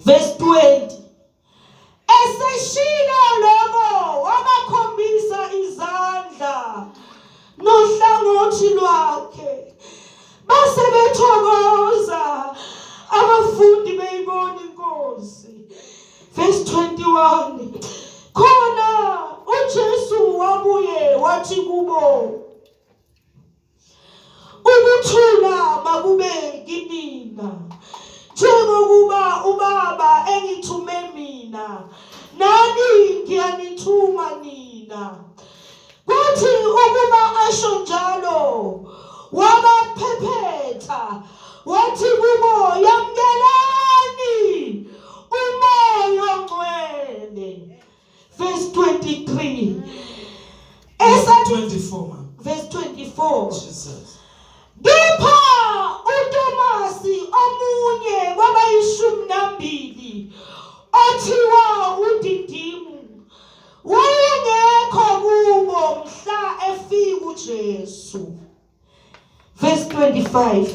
Verse 20. Eseshilo lobo wabakhombisa izandla nohlangothi lwakhe. Base bethokoza abafundi beyibona inkosi. Verse 21. Khona uJesu wabuye wathi kubo, ukuthula makube kinina, njengokuba ubaba engithume mina, nani ngiyanithuma nina. Kwathi ukuba asho njalo, wabaphephetha wathi kubo, yamkelani umoya ongcwele. Verse 23. 24. Verse 24. Jesus. Kepha uTomasi omunye kwabayishumi othiwa uDidimu wayengekho kubo mhla efika uJesu. Verse 25.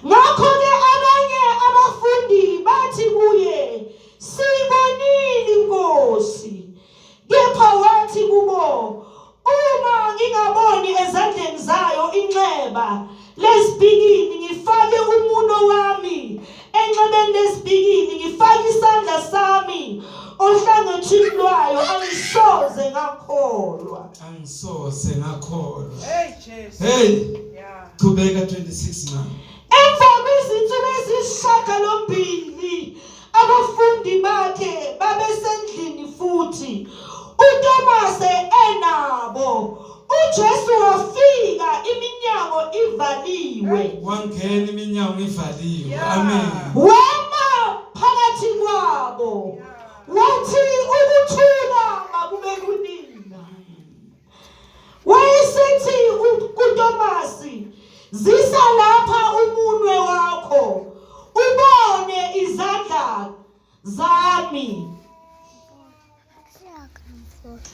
Ngakho-ke abanye abafundi bathi kuye, siyibonile inkosi. Kepha wathi kubo, uma ngingaboni ezandleni zayo inxeba lesibhikini, ngifake umuno wami enxebeni lesibhikini, ngifake isandla sami ohlangothini lwayo, angisoze ngakholwa. Angisoze ngakholwa. Hey, Jesus. Hey. Yeah. Qhubeka 26 now. Emva kwezinsuku eziyisishiyagalombili abafundi bakhe babesendlini futhi uTomase enabo. uJesu wafika iminyango ivaliwe. Wangena iminyango ivaliwe. Amen. Wema phakathi kwabo. Wathi ukuthula makube kunina. Wayesethi kuTomasi, zisa lapha umunwe wakho, ubone izandla zami.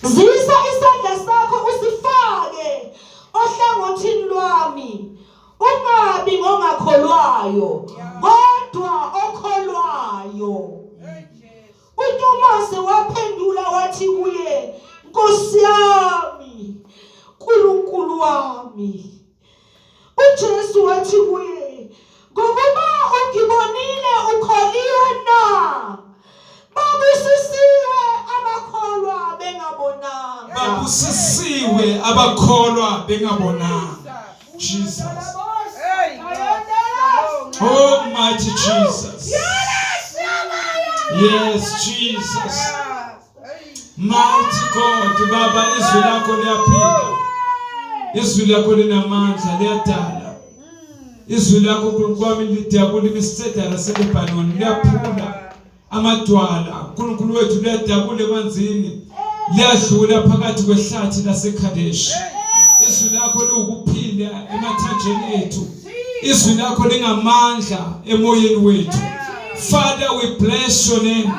Zisa isandla sakho usifake ohlangothini lwami. Ungabi ngongakholwayo, kodwa okholwayo. uTomasi waphendula wathi kuye, Nkosi yami, Nkulunkulu wami. uJesu wathi kuye, ngokuba ungibonile ukholiwe na. Babusisiwe abakholwa bengabonanga. Babusisiwe abakholwa bengabonanga. Jesus. Hey, Oh, mighty Jesus. Yes, Jesus. Mighty God. Baba, izwi lakho liyaphila. Izwi lakho linamandla, liyadala. Izwi lakho uNkulunkulu wami lidabula imisedala selebhanoni, liyaphula amadwala. uNkulunkulu wethu liyadabula emanzini, liyadlula phakathi kwehlathi laseKhadeshi. Izwi lakho liwukuphila emathanjeni ethu. Izwi lakho lingamandla emoyeni wethu. Father, we bless your name.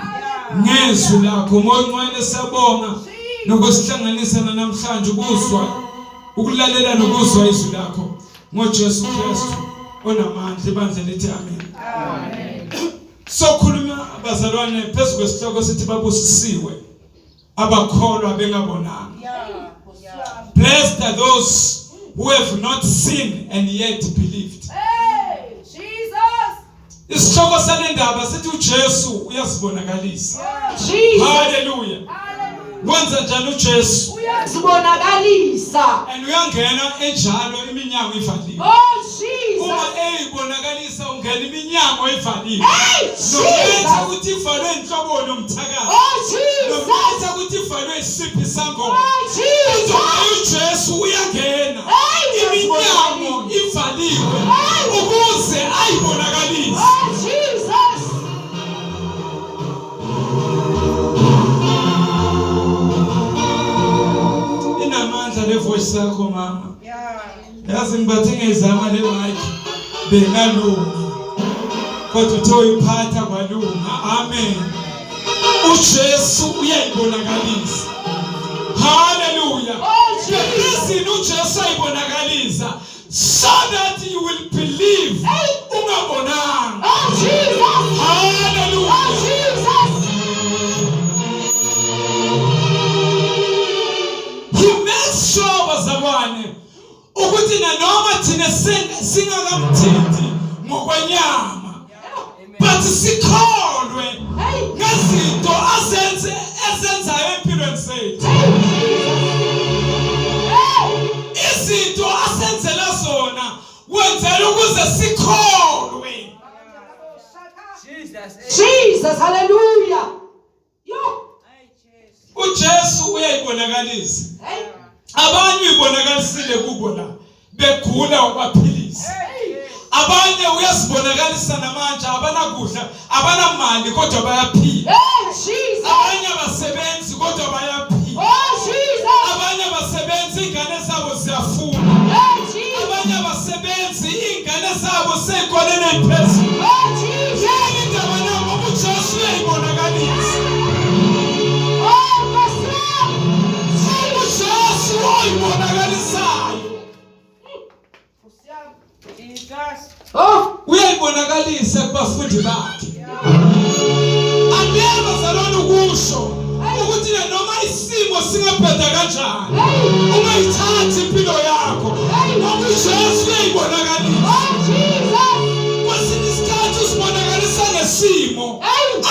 Ngezwi lakho moya ongcwele siyabonga nokusihlanganisa namhlanje ukuzwa, ukulalela nokuzwa izwi lakho ngoJesu Kristu onamandla. Ibandla lithi amen. Amen. Sokhuluma abazalwane phezulu kwesihloko sithi babusisiwe abakholwa bengabonanga. Blessed are those who have not seen and yet believed. Hey, Jesus. Isihloko salendaba sithi uJesu uyasibonakalisa. Jesus. Hallelujah. Wenza njani uJesu? Uyazibonakalisa. And uyangena enjalo iminyango ivaliwe. Oh Jesus. Uma eyibonakalisa ungena iminyango ivaliwe. Hey Jesus. Nokuthi ukuthi ivalwe inhlobo nomthakazi. Oh Jesus. Nokuthi ukuthi ivalwe isiphi sangoma. Oh Jesus. uJesu uyangena. Hey, Iminyango ivaliwe ukuze ayibonakalise. Oh Jesus. Inamandla le voice yakho mama. Yeah. Yazi ngibathe ngezama le mic bengalungi. Kodwa uthe uyiphatha kwalunga. Amen. uJesu uyayibonakalisa. Hallelujah. Oh Jesus. Isini uJesu ayibonakalisa so that you will believe. Ungabonanga. Oh Jesus. Hallelujah. singakamthinti ngokwenyama but sikholwe ngezinto azenzayo empilweni zethu. Izinto asenzela zona wenzela ukuze sikholwe. Jesus, hallelujah. Yo. uJesu uyayibonakalisa. Abanye uyibonakalisile kubo la begula wabaphilisa. Abanye uyasibonakalisa namanje abanakudla abanamali kodwa bayaphila. Abanye abasebenzi kodwa bayaphila. Abanye abasebenzi ingane zabo ziyafuna. Abanye abasebenzi ingane zabo sezikoleni eziphezulu. Yini indaba nabo uJesu uyayibonakalisa. uJesu uyibonakalisayo. Uyayibonakalisa kubafundi bakhe. Angeke bazalwane ukusho ukuthi noma isimo singabheda kanjani ungayithathi impilo yakho ngoba uJesu uyayibonakalisa. Kwesinye isikhathi usibonakalisa ngesimo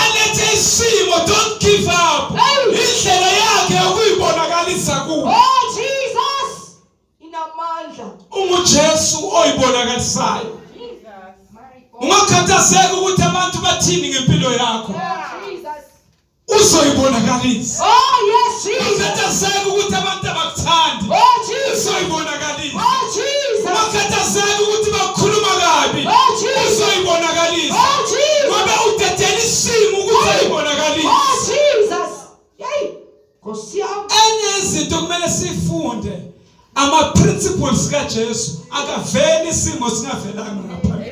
alethe isimo. Don't give up. Indlela yakhe yokuyibonakalisa kuwe uJesu oyibonakalisayo. Ungakhathazeki ukuthi abantu bathini ngempilo yakho, uzoyibonakalisa. Ungakhathazeki ukuthi abantu abakuthandi, uzoyibonakalisa. Ungakhathazeki ukuthi bakhuluma kabi, uzoyibonakalisa. Ngoba udedela isimo ukuthi uyibonakalisa. Enye izinto kumele sifunde ama-principles kaJesu akaveli isimo singavelanga ngaphambili.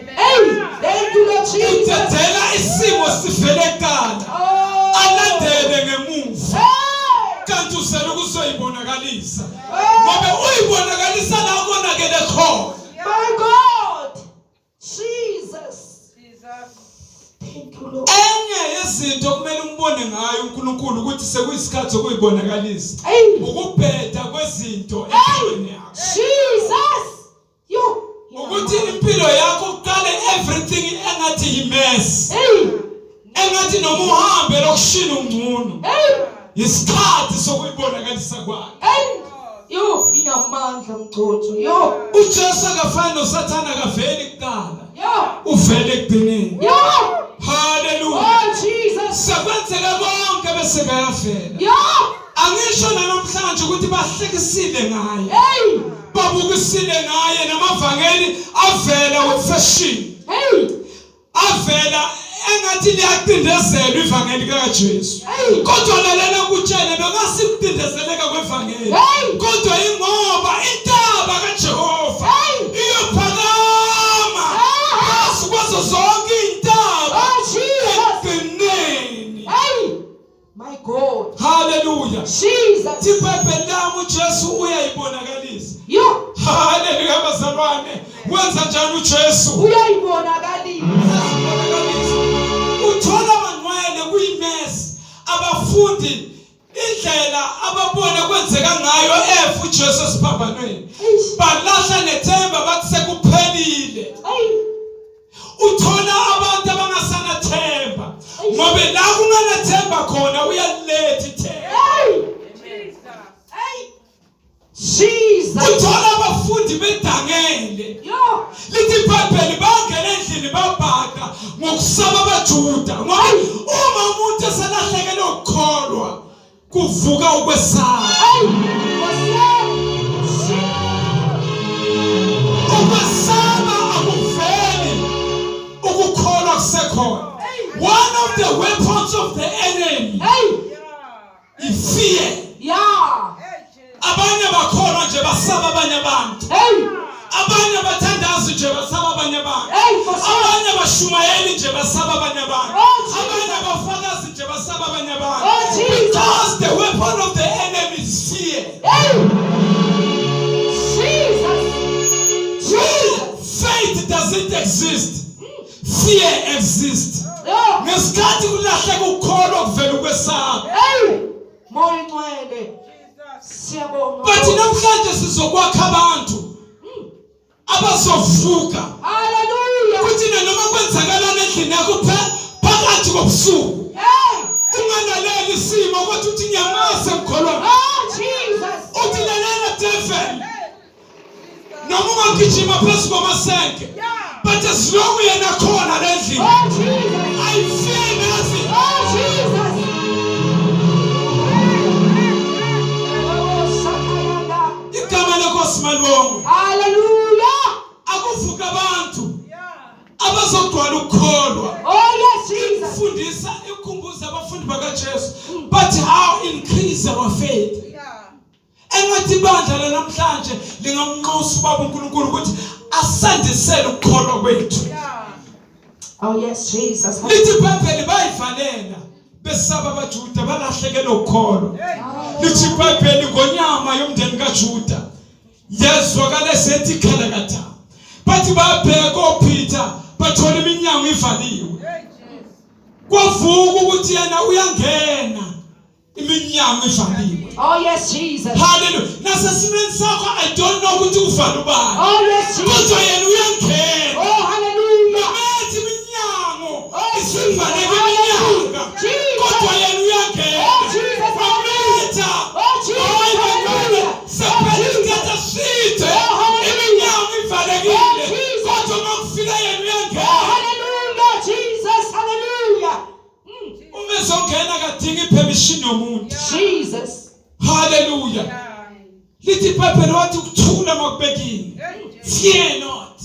Udedela isimo sivele kuqala alandele ngemuva kanti uzele ukuzoyibonakalisa ngoba uyibonakalisa la konakele khona. My God, Jesus. Thank you, Lord. Enye yezinto kumele umbone ngayo uNkulunkulu ukuthi sekuyisikhathi sokuyibonakalisa ukubheda kwezinto empilweni yakho. Jesus. Ukuthi impilo yakho uqale everything engathi yimess. Engathi noma uhambe lokushina ungcono. Isikhathi sokuyibonakalisa kwakhe. Inamandla mgcotho. uJesu akafani noSathane akaveli kuqala. Uvele ekugcineni. Hallelujah. Jesus. Sekwenzeka konke bese kayavela. Angisho namhlanje ukuthi bahlekisile ngaye. Babukisile ngaye namavangeli avela wefashion. Avela engathi liyaqindezelwa ivangeli kaJesu. Kodwa lalela ukutshela bekasikuqindezeleka kwevangeli. Kodwa ingoba intaba kaJehova iyophakama kwazo zonke intaba ekugcineni. My God. Hallelujah. Jesus. Tiphepheni lami uJesu uyayibonakalisa. Hallelujah bazalwane. Wenza njani uJesu? Uyayibonakalisa. Uthola abangcwele kuyimesi abafundi indlela ababone kwenzeka ngayo uJesu esiphambanweni. Balahla nethemba bathi sekuphelile. Uthola abantu abangasanathemba ngoba la kunganathemba khona uyaletha ithemba. Jesus. Uthola abafundi bedangele. Lithi iBhayibheli bangena endlini babhaka ngokusaba abaJuda ngoba uma umuntu eselahlekele ukukholwa kuvuka ukwesaba. Ukwesaba akuveli ukukholwa kusekhona. One of the weapons of the enemy is fear. Abanye bakholwa nje basaba abanye abantu. Abanye bathandazi nje basaba abanye abantu. Abanye bashumayeli nje basaba abanye abantu. Abanye bafakazi nje basaba abanye abantu. Because the weapon of the enemy is fear. Faith doesn't exist. Fear exists. Ngesikhathi kulahleka ukukholwa kuvela ukwesaba. But namhlanje sizokwakha abantu abazovuka Hallelujah. kuthi noma kwenzakala endlini yakho phakathi kobusuku unganaleli isimo ukuthi uthi nyamase ngikholwa Oh, Jesus. uthi lalela devil noma ungagijima phezu kwamasenke but as long yena khona lendlini Oh, Jesus. I fear nothing. Oh, Jesus. Igama lenkosi malibongwe. Hallelujah. Akuvuka abantu abazogcwala ukukholwa Oh, yes, Jesus. fundisa ikhumbuza abafundi bakaJesu but how increase our faith. Engathi ibandla namhlanje lingamnxusa ubaba uNkulunkulu ukuthi asandisele ukukholwa kwethu. Oh, yes, Jesus. Lithi iBhayibheli bayivalela besaba abaJuda balahlekelwe ukukholwa. Lithi iBhayibheli ngonyama yomndeni kaJuda yezwakala sethi khalakatha bathi babheka oPeter bathola iminyango ivaliwe. Kwavuka ukuthi yena uyangena iminyango ivaliwe. Oh, yes, Jesus. Hallelujah. Nasesimeni sakho I don't know ukuthi uvala ubani. Oh, yes, Jesus. Kodwa yena uyangena. Oh, hallelujah. Methi iminyango isivaleke Hallelujah. iminyaka. Kodwa yena uyangena. Oh, Jesus. Amitha. Oh, Jesus. Hallelujah. Sepelithatha sithe. Oh, hallelujah. Iminyango ivalekile. Oh, Jesus. Kodwa makufika yena Oh, uyangena. hallelujah, Jesus. Hallelujah. Umezongena kadinga ipermission yomuntu. Jesus. Hallelujah. Lithi iBhayibheli wathi ukuthula makubekini. Fear not.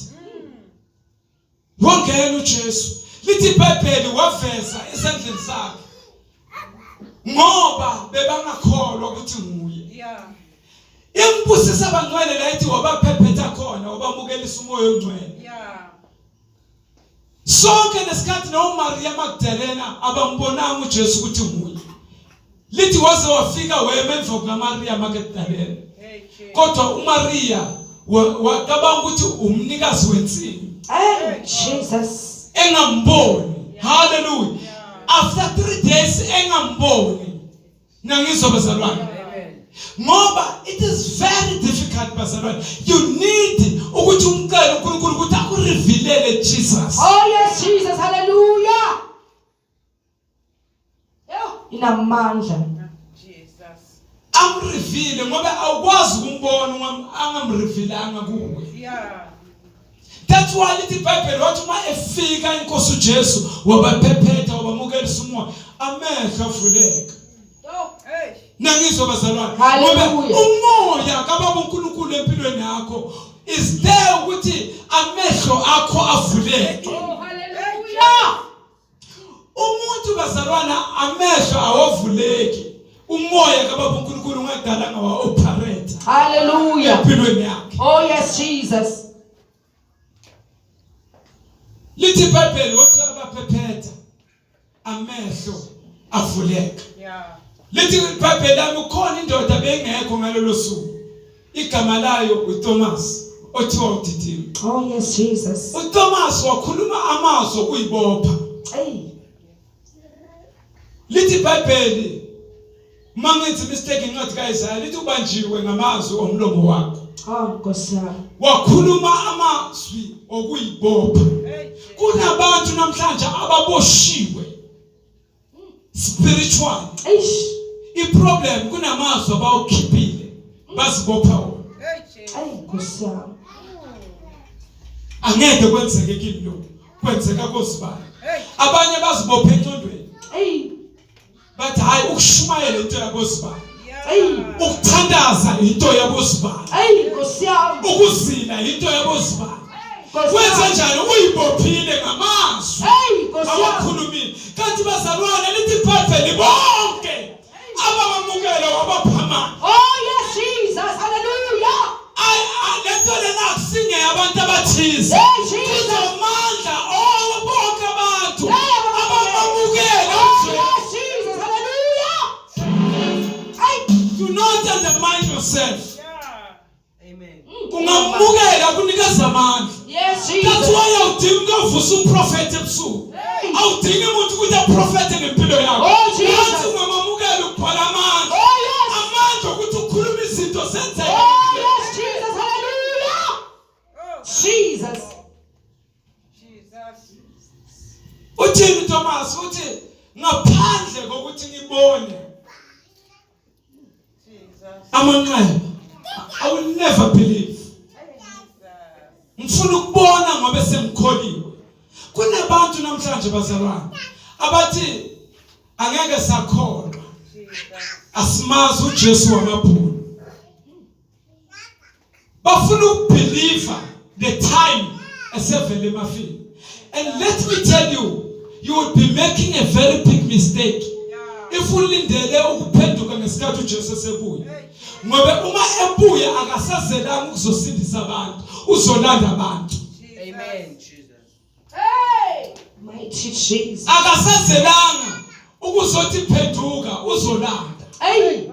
Wongena uJesu. Lithi iBhayibheli waveza esandleni sakhe. Ngoba bebangakholwa ukuthi nguye. Imbusisa abangcwele la ithi wabaphephetha khona wabamukelisa umoya ongcwele. Sonke lesikhathi noMaria Magdalena abambonanga uJesu ukuthi nguye. Lithi waze wafika wema emva kukaMaria Magdalena. Kodwa uMaria wacabanga ukuthi umnikazi wensini. Hey, Jesus. Engamboni. Hallelujah. After 3 days engamboni. Nangizwa bazalwane. Ngoba it is very difficult bazalwane. You need ukuthi umcela uNkulunkulu ukuthi akurevealele Jesus. Oh, yes, Jesus. Hallelujah. Inamandla. Amreveal ngoba awukwazi ukumbona angamrevealanga kuwe. That's why lithi iBhayibheli wathi uma efika inkosi uJesu wabaphephetha wabamukelisa umoya amehlo avuleka. Nangizwa bazalwane. Ngoba umoya kababa uNkulunkulu empilweni yakho is there ukuthi amehlo akho avuleke. Hallelujah. Umuntu bazalwana amehlo awavuleki. Umoya kababa uNkulunkulu ungadalanga wa operate. Hallelujah. Empilweni yakhe. Oh, yes, Jesus. Lithi iBhayibheli wathi abaphephetha amehlo avuleka. Lithi iBhayibheli lami ukhona indoda bengekho ngalolo suku. Igama layo uThomas othiwa uDidimi. Oh, yes, Jesus. uThomas wakhuluma amazwi okuyibopha. Hey. Lithi iBhayibheli mangithi mistake incwadi kaIsaya lithi ubanjiwe ngamazwi omlomo wakho. Oh, Nkosi yami. Wakhuluma amazwi okuyibopha. Kunabantu namhlanje ababoshiwe spiritual. Eish. Iproblem kunamazwi abawukhiphile bazibopha wona. Hey, Nkosi yami. Angeke kwenzeke kimi lokho. Kwenzeka kozibani. Abanye bazibopha encondweni. Hey. Bathi hayi ukushumayela into yabozibani. Hey. Ukuthandaza into yabozibani. Hey, Nkosi yami. Ukuzila into yabozibani. Nkosi Wenza yami. njani uyibophile ngamazwi Hey, Nkosi yami. abakhulumile. Kanti bazalwane lithi iBhayibheli bonke abamamukela wabaphamana. Oh, yes, Jesus. Hallelujah. Lento lena akusinge abantu abathize. Hey, Jesus. Kuzomandla bonke abantu Hey, abamamukela. Oh, yes, Jesus. Hallelujah. Hey. Do not undermine yourself. Amen. Ungamukela kunikeza amandla. Yes, That's Jesus. why awudingi ukuvusa umprofeti ebusuku. Hey. Awudingi umuntu ukuthi aprofete ngempilo yakho. Oh, Jesus. Wathi ungamamukela ukuphala amandla. Oh, yes. Amandla ukuthi ukhuluma izinto zenzeke. Oh, yes, Jesus. Hallelujah. Uthini Thomas uthi ngaphandle kokuthi ngibone amanqeba I will never believe. Ngifuna ukubona ngoba semkholiwe. Kunabantu namhlanje bazalwane abathi angeke sakholwa. Asimazi uJesu wamabhulu. Bafuna ukubelieve the time esevele emafini. And let me tell you, you would be making a very big mistake if ulindele ukuphenduka ngesikhathi uJesu esebuya. Ngoba uma ebuya akasazelanga ukuzosindisa abantu, uzolanda abantu. Amen, Jesus. Hey, mighty Jesus. Akasazelanga ukuzothi phenduka uzolanda. Hey.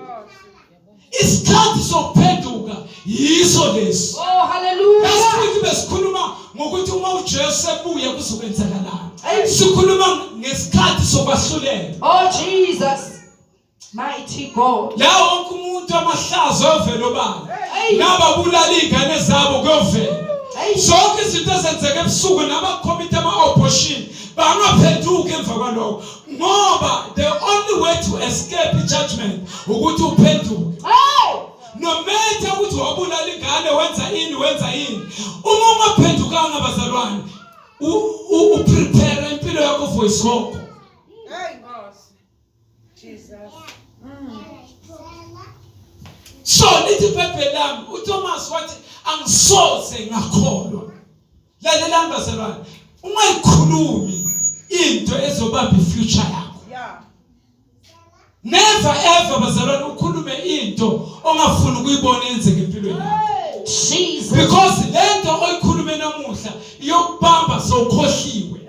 Isikhathi sokuphenduka yiso lesi. Oh, hallelujah. Last besikhuluma ngokuthi uma uJesu ebuya kuzokwenzakalana. Sikhuluma ngesikhathi sokwahlulela. Oh, Jesus. Mighty God. La wonke umuntu amahlazo ovela obala. Nababulala izingane zabo kuyovela. Zonke izinto ezenzeka ebusuku nabakomite ama-opposition bangaphenduka emva kwalokho ngoba the only way to escape judgment ukuthi uphenduke. No matter ukuthi wabulala ingane wenza ini uma ungaphendukanga bazalwane uprepare impilo yakho for isoko. Hey, boss. Jesus. So lithi iBhayibheli lami uThomas wathi angisoze ngakholwa. Lalela bazalwane ungayikhulumi into ezobamba ifuture yakho. Yeah. Never ever bazalwane ukhulume into ongafuni ukuyibona yenzeke empilweni yakho. Jesus. Because lento oyikhulume namuhla iyokubamba sowukhohliwe.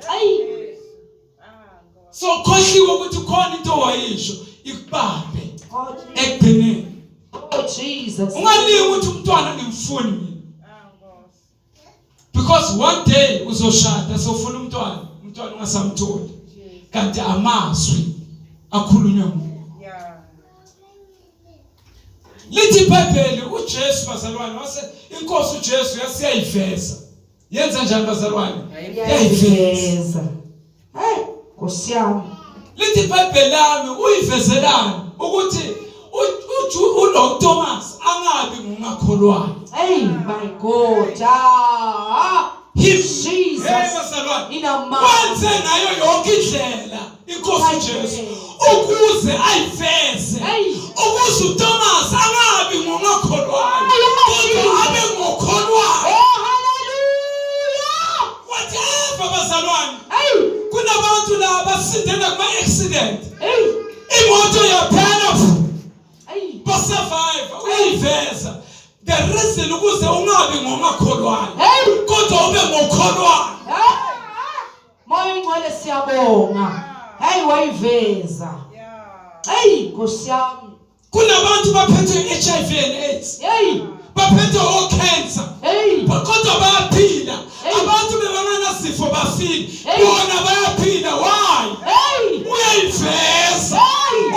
Sowukhohliwe ukuthi khona into owayisho ikubambe ekugcineni. Oh, Jesus. Ungalingi ukuthi umntwana ngimfuni mina. Because one day uzoshada sofuna umntwana ungasamtholi. Kanti amazwi akhulunywa nguwe. Yeah. Lithi iBhayibheli uJesu bazalwane wase inkosi uJesu yasiyayiveza. Yenza njani bazalwane? Yayiveza. Hey, Nkosi yami. Lithi iBhayibheli lami uyivezelani ukuthi uDr. Thomas angabi ngungakholwayo. Hey, my God. Jesus. Wenze ngayo yonke indlela inkosi uJesu ukuze ayiveze. Ukuze uThomas angabi ngungakholwayo kodwa abe ngokholwayo. Oh, hallelujah. Whatever bazalwane. Kunabantu la basindela kuma accident. Imoto yaphela basurvive uyayiveza. The reason ukuze ungabi ngokholwayo kodwa ube ngokholwayo. Moya ingcwele siyabonga. Hey, wayiveza. Hey, Nkosi yami. Kunabantu baphethe HIV and AIDS. Hey. Baphethe cancer. Hey. Kodwa bayaphila. Abantu bebanganasifo bafile. Bona bayaphila. Why? Hey. Uyayiveza.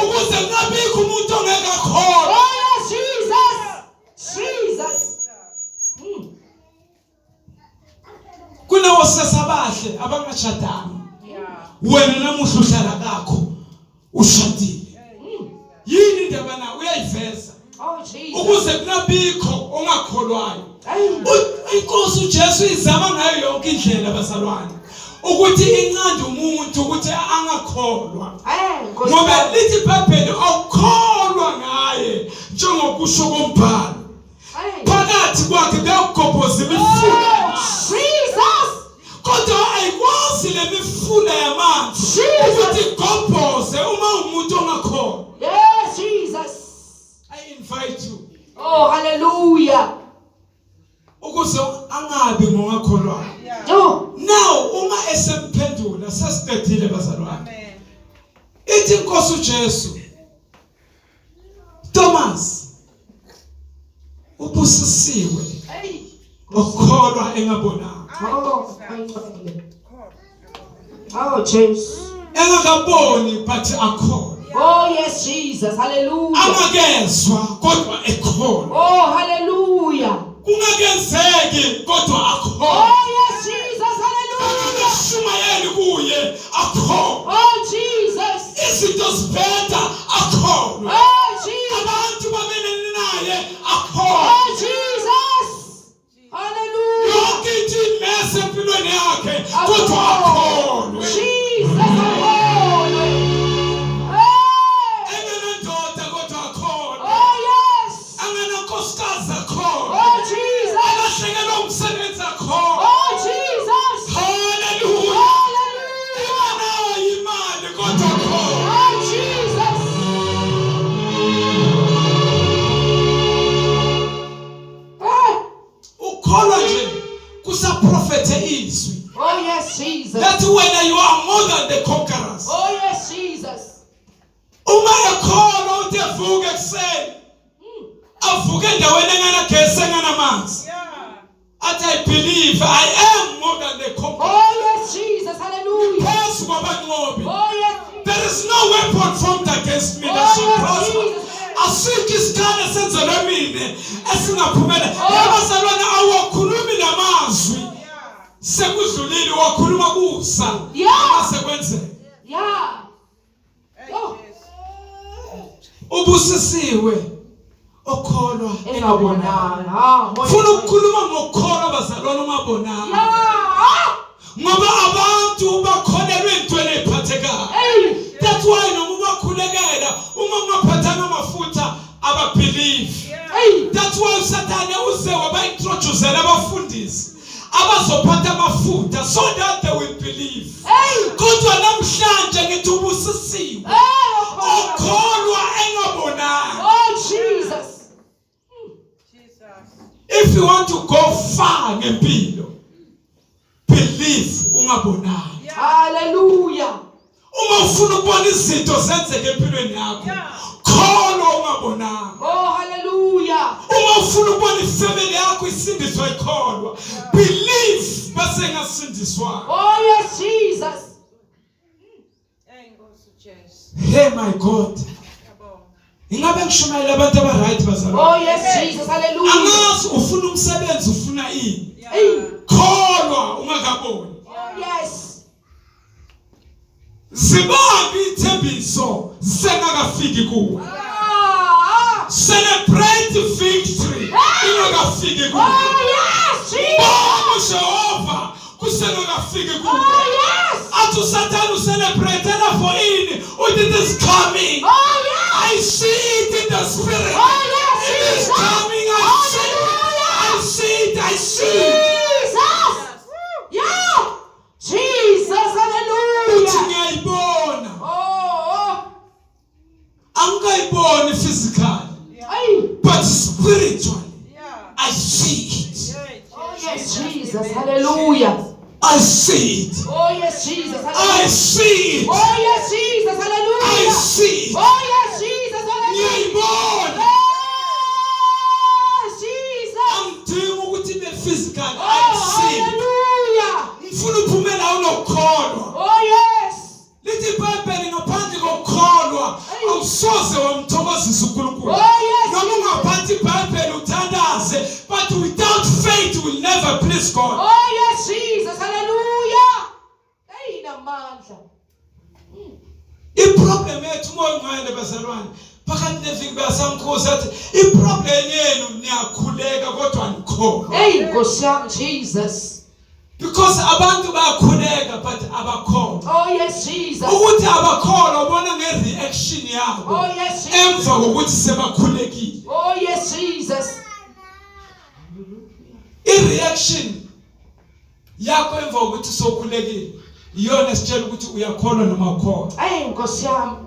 Ukuze kungabikho umuntu ongeke akholwe. Oh, Jesus. Jesus. Kunawosesa bahle abangashadanga. Wena namuhla uhlala kakho ushadile. Yini indaba na uyayiveza. Oh, Jesus. Ukuze kungabikho ongakholwayo. Inkosi uJesu izama ngayo yonke indlela bazalwane ukuthi incande umuntu ukuthi angakholwa. Ngoba lithi iBhayibheli awukholwa ngaye njengokusho kombhalo. Phakathi kwakhe kuyagobhoza imifula. Jesus. Kodwa ayikwazi le mifula yamanzi ukuthi igobhoze uma umuntu ongakholwa. Yes, Jesus. I invite you. Oh, hallelujah. Ukuze angabi ngokholwayo. Now uma esemphendula sesiqedile bazalwane. Amen. Ithi inkosi uJesu Thomas ubusisiwe ukholwa engabonanga. Oh, Jesus. Engakaboni but akholwa. Oh, yes, Jesus. Hallelujah. Angakezwa kodwa ekholwa. Oh, hallelujah. Kungakenzeki kodwa akholwa. Oh, yes, Jesus. Hallelujah. Shumayeli kuye akholwa. kodwa akholwe. Jesus akholwe. Hey. Engenandoda kodwa akholwe. Oh yes. Engenankosikazi akholwe. Oh Jesus. Alahlekelwe umsebenzi akholwe. Oh Jesus. Hallelujah. Hallelujah. Engenayo imali kodwa akholwe. Oh Jesus. Ukholwa nje kusaprofethe izwi. Oh yes Jesus. That when you are more than the conquerors. Oh yes Jesus. Uma ekholwa uthi evuke ekuseni. Avuke endaweni enganagesi enganamanzi. Athi I believe I am more than the conqueror. Oh yes Jesus. Hallelujah. Phezu kwabanqobi. Oh yes. There is no weapon formed against me that shall prosper. Asikho isikhala senzelwe mina esingaphumela. Abazalwane awakhulumi namazwi. Sekudlulile wakhuluma kusa. Masekwenzeka. Yeah. Oh. Ubusisiwe okholwa engabonanga. Funa ukukhuluma ngokholwa bazalwane ungabonanga. Yeah. Ngoba abantu bakholelwe entweni eziphathekayo. That's why noma ubakhulekela uma ungaphathanga amafutha ababelieve. That's why uSathane uze wabaintroducele abafundisi abazophatha amafutha so that they will believe. Kodwa namhlanje ngithi ubusisiwe okholwa engabonanga. Oh Jesus. If you want to go far ngempilo, believe ungabonanga. Hallelujah. Uma ufuna ukubona izinto zenzeke empilweni yakho, kholwa ungabonanga. Oh hallelujah. Uma ufuna ukubona ifamily yakho isindiswa ikholwa, believe base ngasindiswa. Oh yes Jesus. Hey my God. Ingabe ngishumayela abantu abaright bazalwane. Oh yes Jesus. Hallelujah. Angazi ufuna umsebenzi ufuna ini. Kholwa ungakaboni. Oh yes. Zibambe ithembiso sengakafiki kuwe. Celebrate victory ingakafiki kuwe. Oh yes Jesus. Bonga Jehova kusengakafiki kuwe. Oh yes. Athi uSathane celebrate for ini it is coming. Oh yes. I see it in the spirit. Oh yes. It is coming. I see it. I see it. Jesus. Yeah. Jesus. Hallelujah. Ngiyayibona. Oh. Angayiboni physically, but spiritually. I see it. Oh yes Jesus. Hallelujah. I see it. Oh yes Jesus. I Hallelujah. see it. Oh yes Jesus. Hallelujah. I see it. Oh yes Jesus. Hallelujah. Ngiyayibona. Yes Jesus. Angidingi ukuthi ibe physical. I Oh see it. hallelujah. Ngifuna uphumela unokholwa. Oh yes. Lithi iBhayibheli ngaphandle kokholwa awusoze wamthokozisa uNkulunkulu. Oh yes. Noma ungaphansi iBhayibheli uthandaze, but without faith you will never please God. Oh yes Jesus. Hallelujah. Hey namandla. Iproblem yethu moya ngcwele bazalwane phakathi neviki basamkhosi athi iproblem yenu niyakhuleka kodwa anikholwa. Hey Nkosi yami Jesus. Because abantu bayakhuleka but abakholwa. Oh yes Jesus. Ukuthi abakholwa ubona ngereaction yabo Oh yes Jesus. emva kokuthi sebakhulekile. Oh yes Jesus. Ireaction yakho emva kokuthi sokhulekile iyona sitshela ukuthi uyakholwa noma ukholwa. Hey Nkosi yami.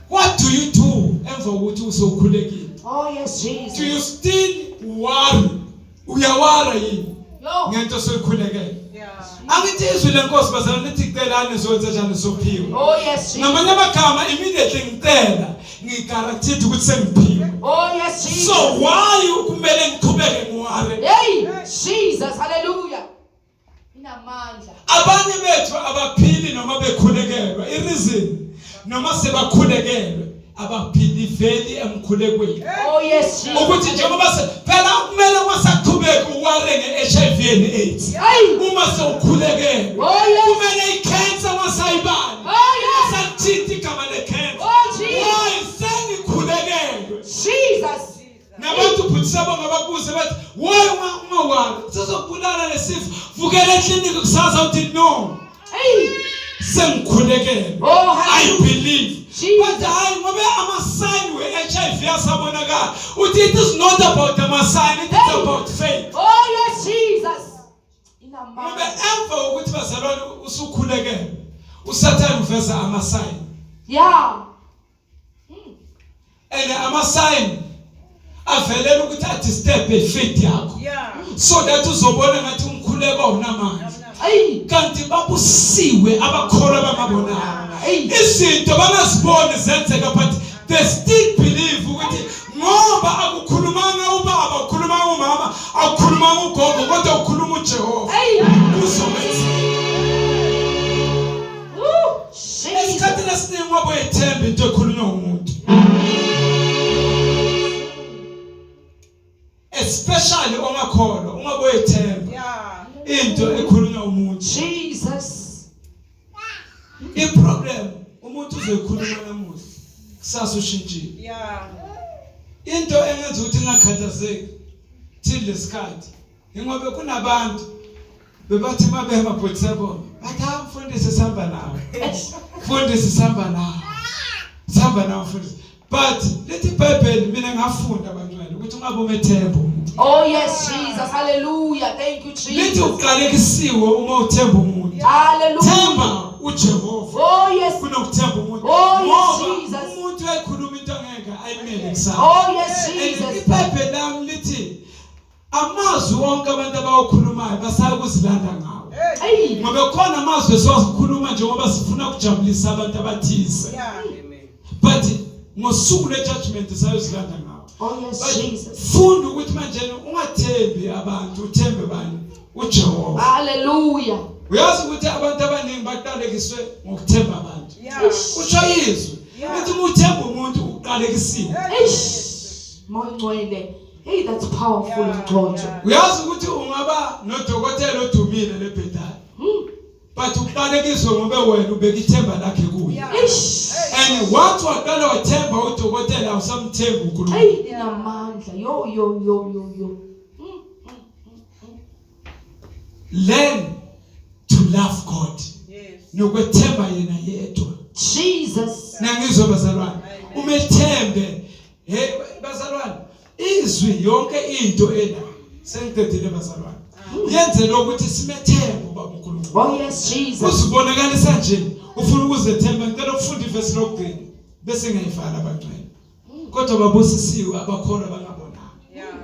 What do you do emva kokuthi usokhulekile? Oh yes Do Jesus. you still worry? Uyawara yini Yo. ngento soyikhulekele? Angithi izwi lenkosi bazalwane lithi kucelani zokwenza njani sophiwe. Oh yes Jesus. Ngamanye amagama immediately ngicela ngigaranteed ukuthi sengiphiwe. Oh yes Jesus. So why kumele ngiqhubeke ngiware? Hey Jesus. Hallelujah. Inamandla. Abanye bethu abaphili noma bekhulekelwa. I-reason noma sebakhulekelwe abaphiliveli emkhulekweni. Oh yes Jesus. Ukuthi njengoba phela kumele wasaqhubeka uware nge-HIV and AIDS. Hey. Uma sewukhulekelwe Oh yes. kumele i-cancer wasayibani. Oh yes. Sathithi igama le-cancer. Oh Jesus. Why sengikhulekelwe? Jesus. Nabantu phuthisaba ngabakuze bathi why ungawari sizokubulala lesifo vukela eklinikhi kusaza uthi no. Hey. sengikhulekele. Oh, I hallelujah. believe. But I ngobe ama-sign we-HIV asabonakala. Uthi it is not about the sign, it is Hey. about faith. Oh, yes, Jesus. Ngobe emva ukuthi bazalwane usukhulekele, uSathane uveza ama-sign. Yeah. And ama-sign avelela ukuthi adisturb faith yakho. Yeah. So that uzobona ngathi umkhuleko unamandla. Hey. Kanti babusiwe abakholwa bangabonanga. Hey. Izinto bangaziboni zenzeka but they still believe ukuthi ngoba akukhulumanga ubaba, ukhuluma umama, akukhulumanga ugogo, kodwa ukhuluma uJehova. Hey. Uzokwenza. Woo. Jesus. Esikhathini esiningi ngoba uyethemba into ekhulunywa umuntu. Especially ongakholwa, ungabe uyethemba Yeah. into ekhulunywa umuntu. Jesus. I-problem umuntu uzoyikhuluma namuhla kusasa ushintshile. Yeah. Into engenza ukuthi ngakhathazeki till lesikhathi ngoba kunabantu bebathi mabehamba photosebona bathi mfundisi sihamba nawe, mfundisi sihamba nawe, sihamba nawe mfundisi. But lethi iBhayibheli mina ngafunda abantwana ukuthi ungabe umethemba umuntu. Oh, yes, Jesus. Hallelujah. Thank you, Lethi Jesus. uqalekisiwe uma uthemba umuntu. Hallelujah. Themba uJehova Oh, yes. kunokuthemba umuntu. Oh, yes, Ngoba Jesus. umuntu uyakhuluma into angeke ayimele kusasa. Oh, yes, Jesus. iBhayibheli lami lithi amazwi wonke abantu abawakhulumayo basayakuzilanda ngawo. Hey. Ngoba khona amazwi esiwakhuluma njengoba sifuna ukujabulisa abantu abathize. Yeah. Amen. But ngosuku lejudgment sayozilanda ngawo. Oh, yes, But Jesus. funda ukuthi manje ungathembi abantu, uthembe bani? uJehova. Hallelujah. Uyazi ukuthi abantu abaningi baqalekiswe ngokuthemba abantu. Yeah. Usho izwi ukuthi uma uthemba umuntu uqalekisiwe. Eish. Moyingcwele. Hey, that's powerful, George. Uyazi ukuthi ungaba nodokotela odumile lebhedala. But uqalekiswe ngoba wena ubeka ithemba lakhe kuye. Yeah. Eish. And what waqala wathemba udokotela usamthemba uNkulunkulu. Hey, inamandla. Yo. Learn to love God. Yes. Nokwethemba yena yedwa. Jesus. Nangizwe bazalwane. Umethembe. Hey bazalwane. Izwi yonke into ena sengiqedile bazalwane. Yenze lokuthi simethembe ubaba uNkulunkulu. Oh, yes, Jesus. Uzibonakalisa nje ufuna ukuzethemba ngicela ukufunda iverse lokugcina bese ngiyifala abantwana. Kodwa babusisiwe abakholwa bangabona. Yeah.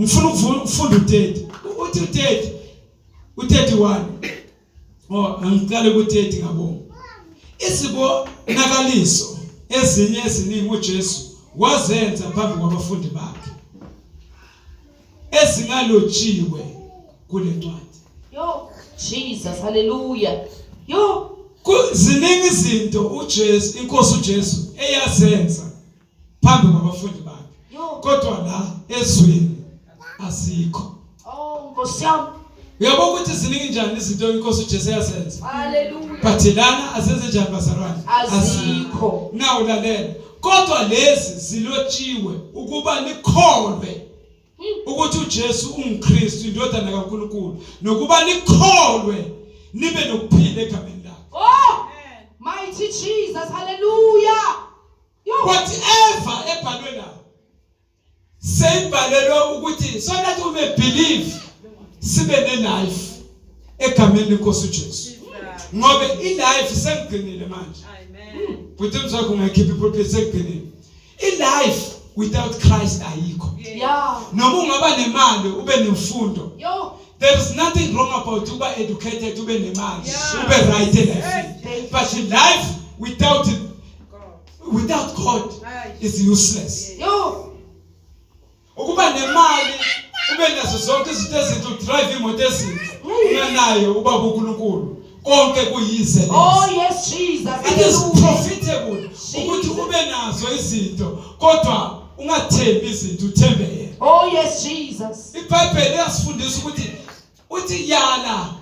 Ngifuna ukufunda u30. Uthi u31. Oh, angiqale ku30 ngabona. Izibonakaliso ezinye eziningi uJesu wazenza phambi kwabafundi bakhe. Ezingalotshiwe kule ncwadi. Yo, Jesus. Hallelujah. Yo. Ziningi izinto uJesu, inkosi uJesu eyazenza phambi kwabafundi bakhe. Yo. Kodwa la ezweni asikho. Oh, Nkosi yami. Uyabona ukuthi ziningi njani izinto inkosi uJesu eyazenza. Hallelujah. But lana azenze njani bazalwane? Azikho. Nawu lalela. Kodwa lezi zilotshiwe ukuba nikholwe ukuthi uJesu unguKristu indodana kaNkulunkulu nokuba nikholwe nibe nokuphila egameni lakhe. Oh, mighty Jesus. Hallelujah. Yo. Whatever ebhalwe la seyibhalelwe ukuthi so that we may believe sibe nelife egameni lenkosi uJesu. Ngoba ilife sengigcinile manje. Amen. Buthi mzakho ngakhipha ipulpit sengigcinile. Ilife without Christ ayikho. Yeah. Noma ungaba nemali ube nemfundo. Yo. There is nothing wrong about uba educated ube nemali. Yeah. Ube right life. But life without God is useless. Yo. Ukuba nemali ube nazo zonke izinto ezinto drive imoto ezinhle. Unganayo ubaba uNkulunkulu. Konke kuyize. Oh, yes, Jesus. It is Hallelujah. profitable ukuthi ube nazo izinto kodwa ungathembi izinto uthembe yena. Oh, yes, Jesus. iBhayibheli iyasifundisa ukuthi uthi yala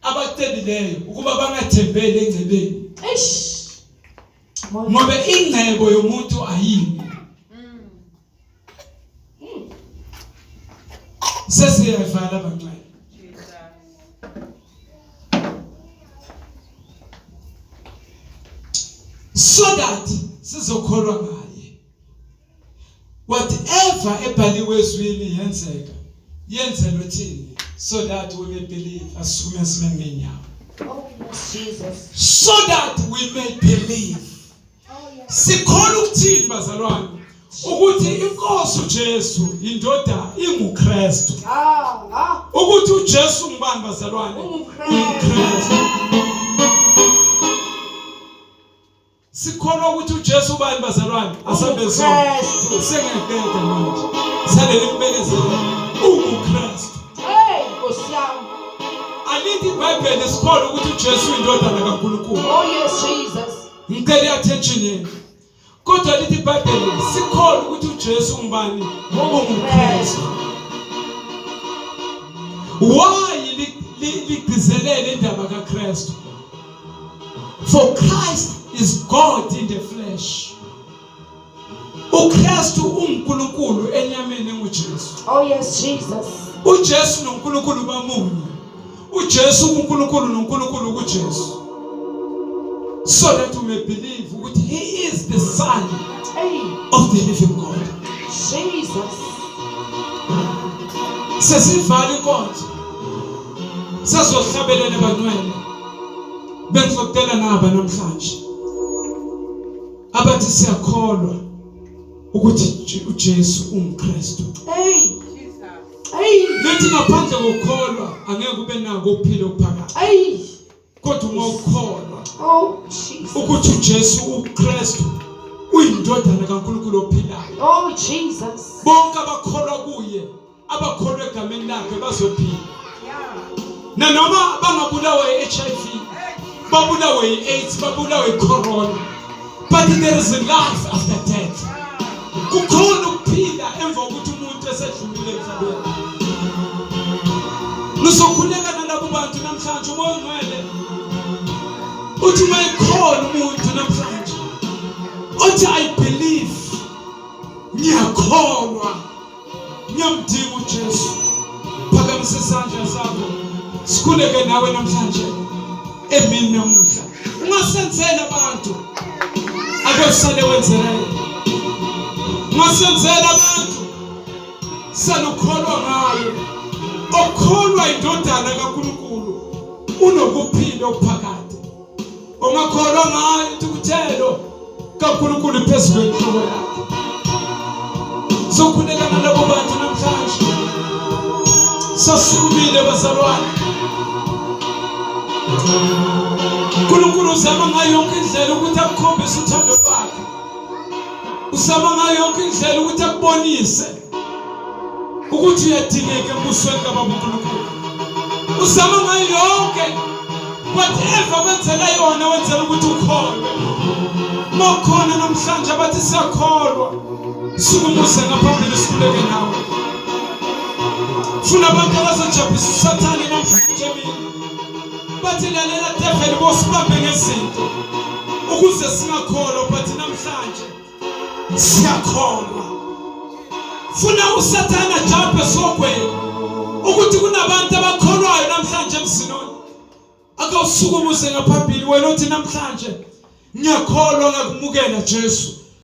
abathendileyo ukuba bangathembeli engcebeni. Eish. Ngoba ingcebo yomuntu ayini. Sesiyayivala abancane. so that sizokholwa ngaye. Whatever ebhaliwe ezwini yenzeka, yenzelwe thini so that we may believe. Asukume simeme inyawo. Oh, yes, Jesus. So that we may believe. Sikholwa ukuthini bazalwane? Ukuthi inkosi uJesu indoda inguKristu. Ukuthi uJesu ngubani bazalwane? UKristu. Sikholwa ukuthi uJesu ubani bazalwane? Asambe sonke. Sengekade manje. Sale libekezela uKristu. Nkosi yami. Alithi iBhayibheli sikholwa ukuthi uJesu indodana kaNkulunkulu. Oh, yes, Jesus. Ngicela attention yenu. Kodwa lithi iBhayibheli sikholwa ukuthi uJesu ngubani? UKristu. Why ligcizelele indaba kaKristu? For Christ is God in the flesh. uKristu uNkulunkulu enyameni nguJesu. Oh, yes, Jesus. uJesu noNkulunkulu bamunye. uJesu uNkulunkulu noNkulunkulu kuJesu. So that we may believe that he is the Son of the living God. Jesus. Sesivala inkonzo. Sazohlabelele abantwana. Bengizokutela naba namhlanje. Abathi siyakholwa ukuthi uJesu uMkristu. Lethi ngaphandle kokholwa angeke kube nako ukuphila okuphakathi. Kodwa uma ukholwa ukuthi uJesu uKristu uyindodana kaNkulunkulu ophilayo. Oh, Jesus. Bonke abakholwa kuye, abakholwa egameni lakhe bazophila. Nanoma bangabulawa yiHIV, babulawa yiAIDS, babulawa yiCorona, but there is a life after death. Kukhona ukuphila emva kokuthi umuntu esedlulile emhlabeni. Nizokhuleka nalabo bantu namhlanje umoya ongcwele. Uthi mayikholwa umuntu namhlanje. Uthi I believe. Ngiyakholwa. Ngiyamdinga uJesu. Phakamisa isandla sakho. Sikhuleke nawe namhlanje. Emini namuhla. Ungasenzela abantu. Ake usale wenzele. Ungasenzela abantu. Salukholwa ngayo. Okholwa indodana kaNkulunkulu unokuphila okuphakathi. Ongakholwa ngayo ukuthelo kaNkulunkulu phezulu kwenhloko yakhe. Sokhuleka nalabo bantu namhlanje. Sasukumile bazalwane. uNkulunkulu uzama ngayo yonke indlela ukuthi akukhombise uthando lwakhe. Uzama ngayo yonke indlela ukuthi akubonise ukuthi uyadingeka embusweni kaNkulunkulu. Uzama ngayo yonke whatever wenzela yona wenzela ukuthi ukholwe. Mokhona namhlanje abathi siyakholwa. Sikumuse ngaphambili sikhuleke nawe. Funa abantu abazojabulisa uSathane namhlanje mina. Bathi lalela devil bosibambe ngezinto ukuze singakholwa, but namhlanje siyakholwa. Funa uSathane ajabule sokweni ukuthi kunabantu abakholwayo namhlanje emzinoni. Akawusukumuze ngaphambili wena uthi namhlanje ngiyakholwa ngakumukela Jesu.